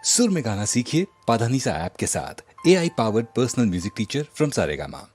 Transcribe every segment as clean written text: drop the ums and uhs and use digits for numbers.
सुर में गाना सीखिए पाधानीसा ऐप के साथ। AI powered personal music teacher from Saregama.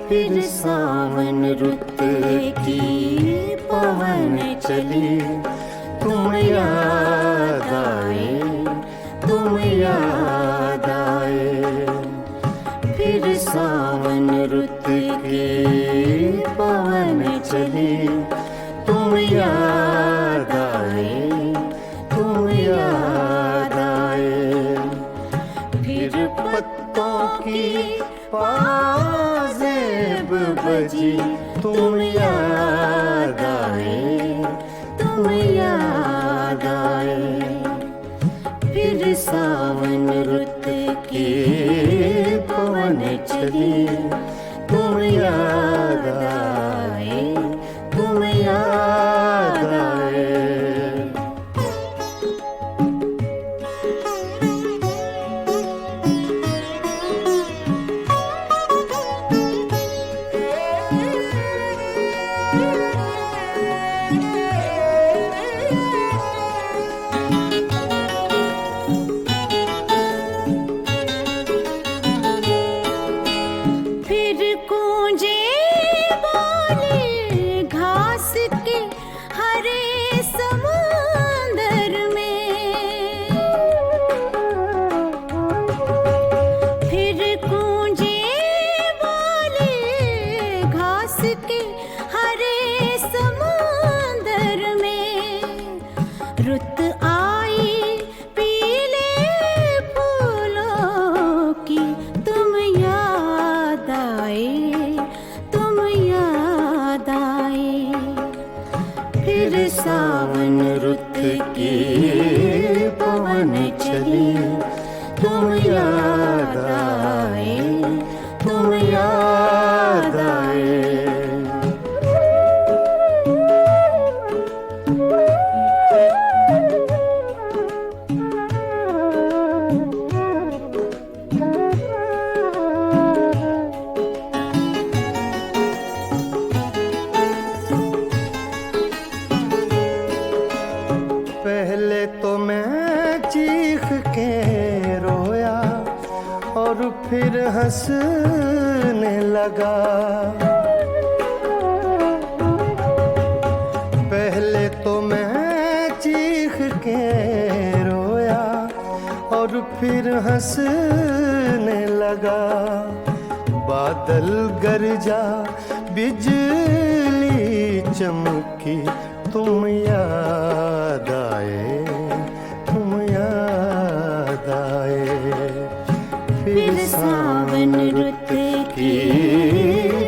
फिर सावन रुत की पवन चली, तुम याद आए, तुम याद आए। फिर सावन रुत की पवन चली, तुम याद आए, तुम याद आए। फिर पत्तों की पाजेब बजी, तुम याद आए, तुम याद आए। फिर सावन रुत की पवन चली, तुम याद आए, तुम याद आए। रुत आई पीले फूलों की, तुम याद आए, तुम याद आए। फिर सावन रुत की पवन चली, तुम याद आए, तुम याद आए। पहले तो मैं चीख के रोया और फिर हंसने लगा। पहले तो मैं चीख के रोया और फिर हंसने लगा। बादल गरजा, बिजली चमकी, तुम याद आए, तुम याद आए। फिर सावन रुत की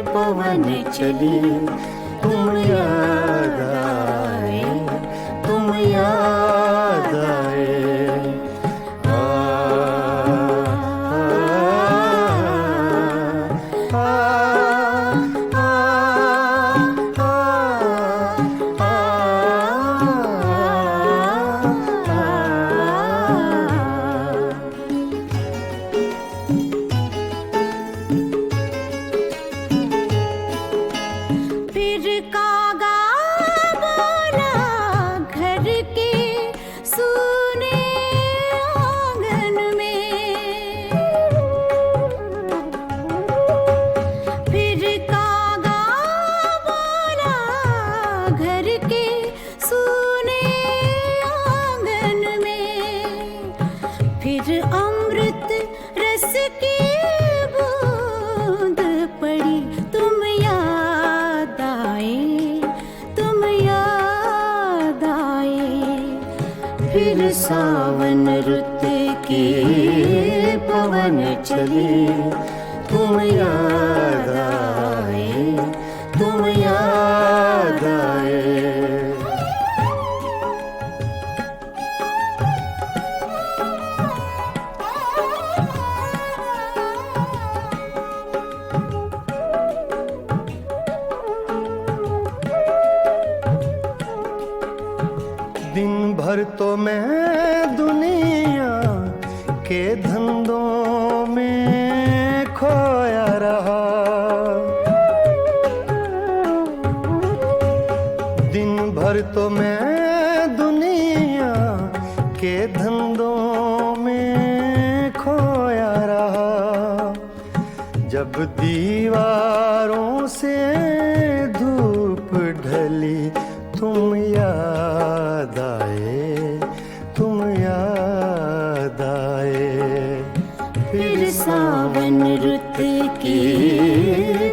पवन चली, तुम याद आए, तुम याद आए। फिर कागा बोला घर के सूने आंगन में। फिर कागा बोला घर के सूने आंगन में। फिर अमृत रस की बूंद पड़ी, तुम याद आए, तुम याद आए। फिर सावन रुत की पवन चली, तुम याद आए, तुम याद आए। दिन भर तो मैं दुनिया के धंधों में खोया रहा, दिन भर तो मैं दुनिया के धंधों में खोया रहा। जब दीवारों से धूप ढली तुम याद आए, तुम याद आए। फिर सावन रुत की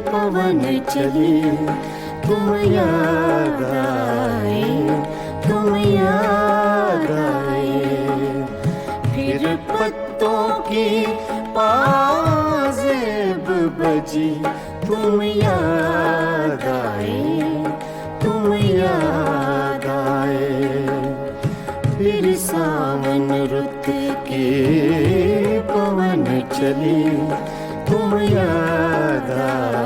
पवन चली, तुम याद आए, तुम याद आए। फिर पत्तों की पाजेब बजी, तुम याद आए, तुम याद आए। फिर सावन रुत की पवन चली, तुम याद आए।